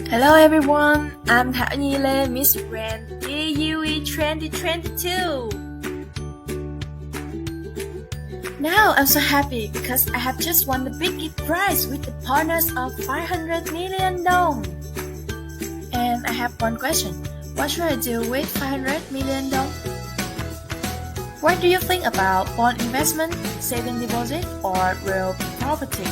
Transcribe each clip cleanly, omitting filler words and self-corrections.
Hello everyone, I'm 500M Vnd DUE 2022. Now I'm so happy because I have just won the big prize with the partners of 500 million dong. And I have one question. What should I do with 500 million dong? What do you think about bond investment, saving deposit, or real property?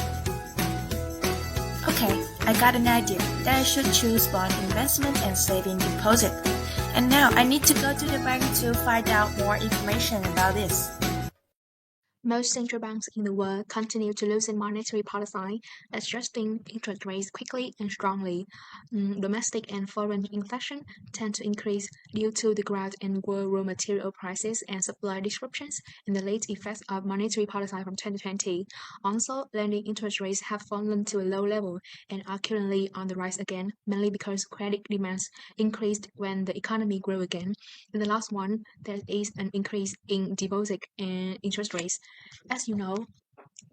Okay, I got an idea that I should choose bond investment and saving deposit. And now I need to go to the bank to find out more information about this. Most central banks in the world continue to loosen monetary policy, adjusting interest rates quickly and strongly. Domestic and foreign inflation tend to increase due to the growth in world raw material prices and supply disruptions and the late effects of monetary policy from 2020. Also, lending interest rates have fallen to a low level and are currently on the rise again, mainly because credit demands increased when the economy grew again. In the last one, there is an increase in deposit and interest rates. As you know,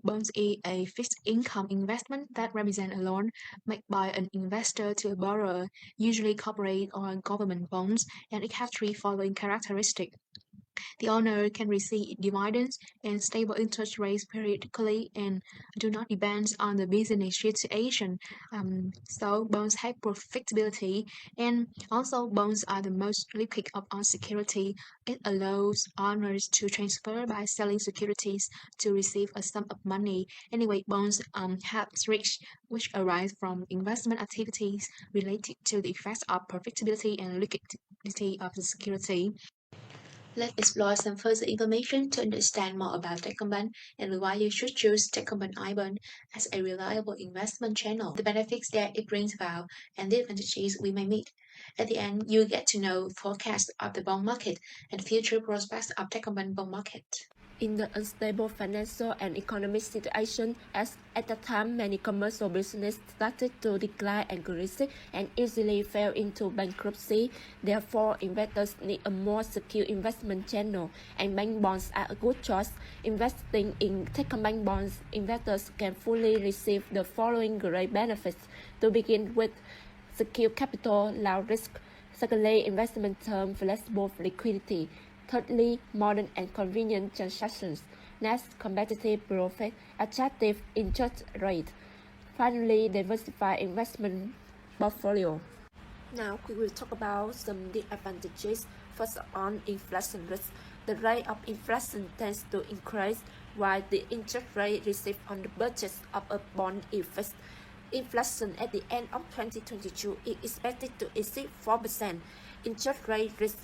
bonds is a fixed income investment that represent a loan made by an investor to a borrower, usually corporate or government bonds, and it has three following characteristics. The owner can receive dividends and stable interest rates periodically and do not depend on the business situation. So bonds have profitability, and also bonds are the most liquid of all security. It allows owners to transfer by selling securities to receive a sum of money. Anyway, bonds have risks which arise from investment activities related to the effects of profitability and liquidity of the security. Let's explore some further information to understand more about Techcombank and why you should choose Techcombank iBond as a reliable investment channel, the benefits that it brings about, and the advantages we may meet. At the end, you get to know forecast of the bond market and future prospects of Techcombank bond market. In the unstable financial and economic situation, as at the time many commercial businesses started to decline and crisis and easily fell into bankruptcy. Therefore, investors need a more secure investment channel, and bank bonds are a good choice. Investing in Techcombank bonds, investors can fully receive the following great benefits. To begin with, secure capital, low risk. Secondly, investment term, flexible liquidity. Thirdly, modern and convenient transactions. Next, competitive profit, attractive interest rate. Finally, diversified investment portfolio. Now, we will talk about some disadvantages. First on inflation risk. The rate of inflation tends to increase while the interest rate received on the purchase of a bond is fixed. Inflation at the end of 2022 is expected to exceed 4%. Interest rate risk.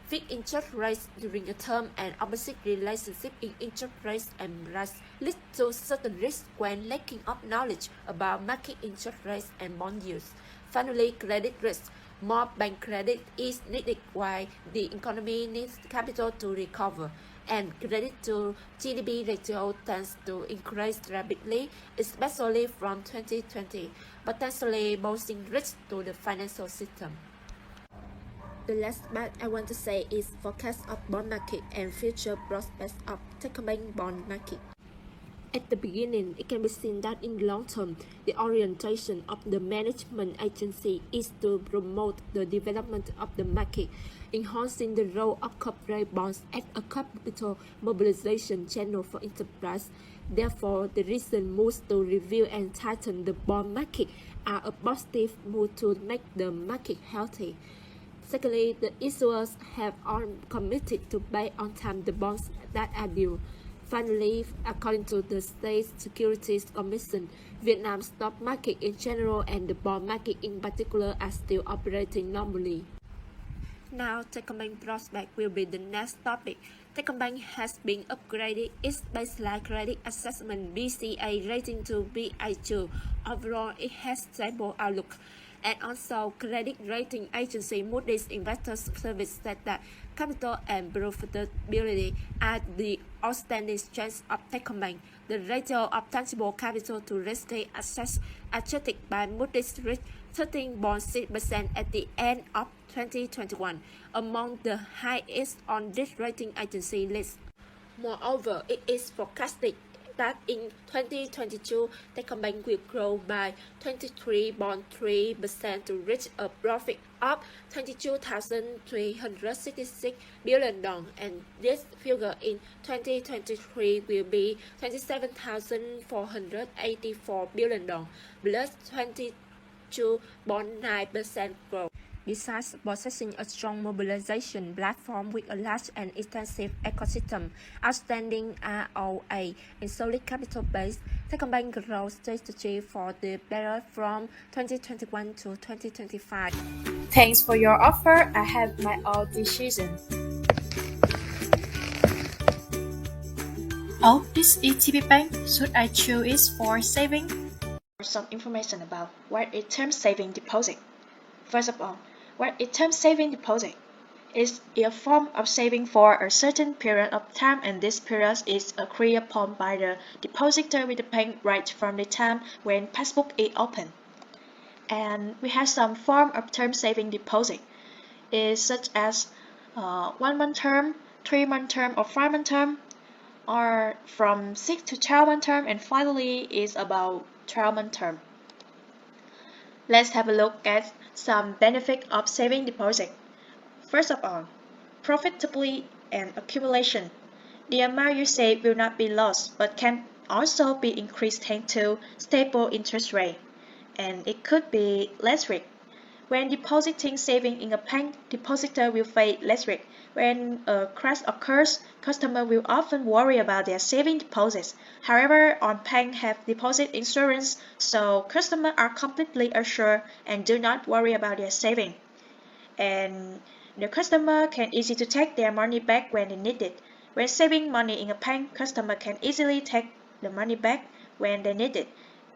Fixed interest rates during a term and opposite relationship in interest rates and price lead to certain risks when lacking of knowledge about market interest rates and bond yields. Finally, credit risk. More bank credit is needed while the economy needs capital to recover, and credit to GDP ratio tends to increase rapidly, especially from 2020, potentially posing risks to the financial system. The last part I want to say is forecast of bond market and future prospects of Techcombank bond market. At the beginning, it can be seen that in the long term, the orientation of the management agency is to promote the development of the market, enhancing the role of corporate bonds as a capital mobilization channel for enterprise. Therefore, the recent moves to review and tighten the bond market are a positive move to make the market healthy. Secondly, the issuers have all committed to pay on time the bonds that are due. Finally, according to the State Securities Commission, Vietnam's stock market in general and the bond market in particular are still operating normally. Now, Techcombank prospect will be the next topic. Techcombank has been upgraded its baseline credit assessment BCA rating to BA2. Overall, it has stable outlook. And also, credit rating agency Moody's Investors Service said that capital and profitability are the outstanding strengths of Techcombank. The ratio of tangible capital to risk-weighted assets adjusted by Moody's reached 13.6% at the end of 2021, among the highest on this rating agency list. Moreover, it is forecasted that in 2022, Techcombank will grow by 23.3% to reach a profit of 22,366 billion dong, and this figure in 2023 will be 27,484 billion dong, plus 22.9% growth. Besides possessing a strong mobilization platform with a large and extensive ecosystem, outstanding ROA, and solid capital base, Techcombank growth strategy for the period from 2021 to 2025. Thanks for your offer. I have my own decision. Oh, this is TP Bank. Should I choose it for saving? Some information about what is term saving deposit. First of all, what is term saving deposit? It's a form of saving for a certain period of time, and this period is agreed upon by the depositor with the bank right from the time when passbook is open. And we have some form of term saving deposit, is such as 1 month term, 3 month term, or 5 month term, or from 6 to 12 month term, and finally is about 12 month term. Let's have a look at some benefit of saving deposit. First of all, profitability and accumulation. The amount you save will not be lost, but can also be increased thanks to stable interest rate, and it could be less risk. When depositing saving in a bank, depositor will face less risk. When a crash occurs, customers will often worry about their saving deposits. However, on bank have deposit insurance, so customers are completely assured and do not worry about their saving. And the customer can easily to take their money back when they need it. When saving money in a bank, customer can easily take the money back when they need it.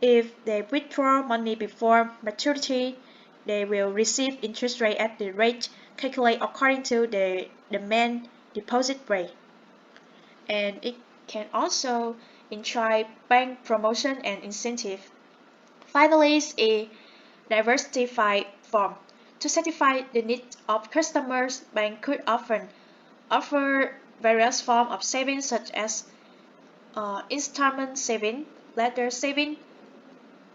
If they withdraw money before maturity, they will receive interest rate at the rate calculated according to the main deposit rate. And it can also enjoy bank promotion and incentive. Finally, is a diversified form. To satisfy the needs of customers, bank could often offer various forms of savings such as installment saving, letter saving,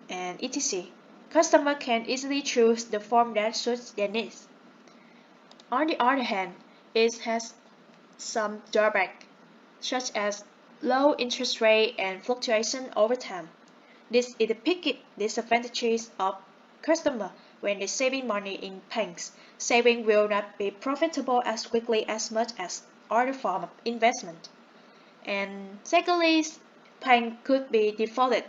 and etc. Customers can easily choose the form that suits their needs. On the other hand, it has some drawbacks, such as low interest rate and fluctuation over time. This is the big disadvantages of customers when they saving money in banks. Saving will not be profitable as quickly as much as other form of investment. And secondly, bank could be defaulted.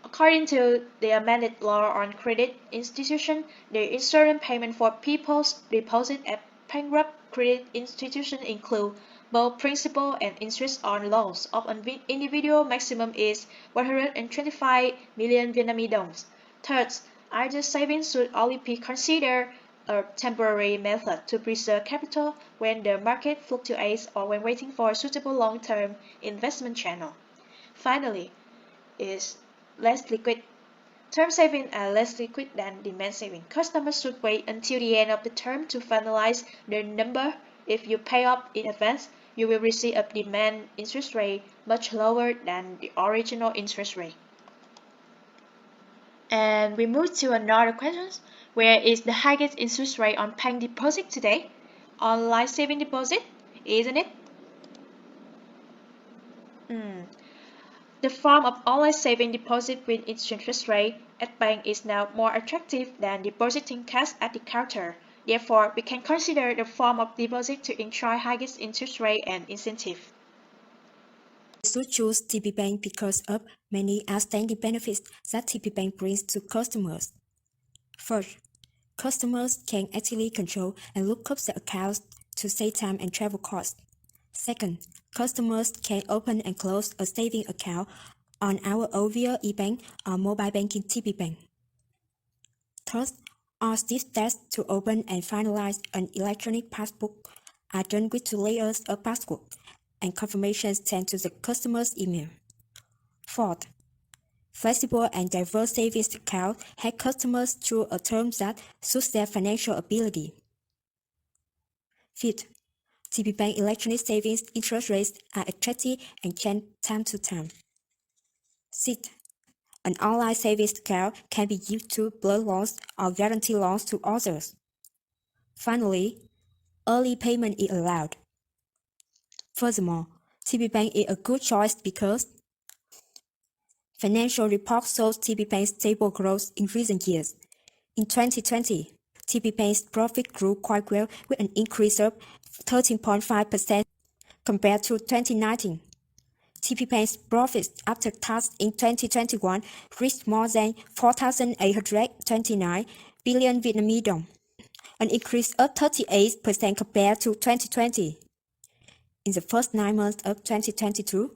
According to the amended law on credit institution, the insurance payment for people's deposit at bankrupt credit institutions include both principal and interest on loans of an individual. Maximum is 125 million Vietnamese dongs. Third, either savings should only be considered a temporary method to preserve capital when the market fluctuates or when waiting for a suitable long-term investment channel. Finally, is less liquid. Term savings are less liquid than demand saving. Customers should wait until the end of the term to finalize the number. If you pay up in advance, you will receive a demand interest rate much lower than the original interest rate. And we move to another question. Where is the highest interest rate on bank deposit today? Online saving deposit, isn't it? The form of online saving deposit with its interest rate at bank is now more attractive than depositing cash at the counter. Therefore, we can consider the form of deposit to enjoy highest interest rate and incentive. We should choose TP Bank because of many outstanding benefits that TP Bank brings to customers. First, customers can actively control and look up their accounts to save time and travel costs. Second, customers can open and close a savings account on our own via eBank or mobile banking TP Bank. Third, all these steps to open and finalize an electronic passbook are done with 2 layers of password, and confirmations sent to the customer's email. Fourth, flexible and diverse savings accounts help customers choose a term that suits their financial ability. Fifth, TP Bank electronic savings interest rates are attractive and change time to time. Sixth, an online savings account can be used to block loans or guarantee loans to others. Finally, early payment is allowed. Furthermore, TP Bank is a good choice because financial reports show TP Bank's stable growth in recent years. In 2020, TP Bank's profit grew quite well with an increase of 13.5% compared to 2019. TP Bank's profits after tax in 2021 reached more than 4,829 billion Vietnamese đồng, an increase of 38% compared to 2020. In the first 9 months of 2022,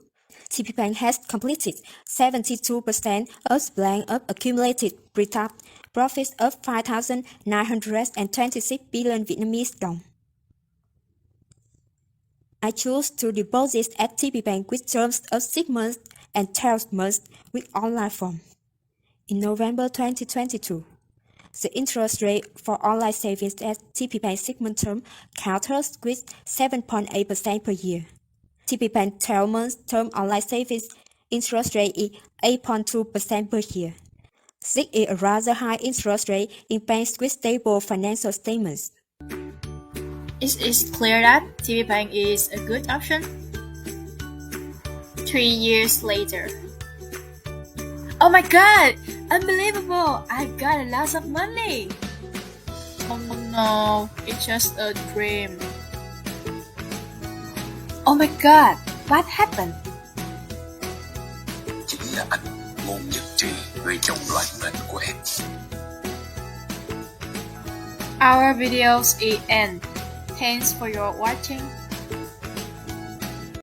TP Bank has completed 72% of the plan of accumulated pre-tax profits of 5,926 billion Vietnamese đồng. I choose to deposit at TP Bank with terms of 6 months and 12 months with online form. In November 2022, the interest rate for online savings at TP Bank 6-month term counters with 7.8% per year. TP Bank 12-month term online savings interest rate is 8.2% per year. This is a rather high interest rate in banks with stable financial statements. It is clear that TP Bank is a good option. 3 years later. Oh my god! Unbelievable! I got a lot of money! Oh no, it's just a dream. Oh my god, what happened? Chính là anh, môn nhật trí, người chồng loại mệnh của em. Our videos is end. Thanks for your watching.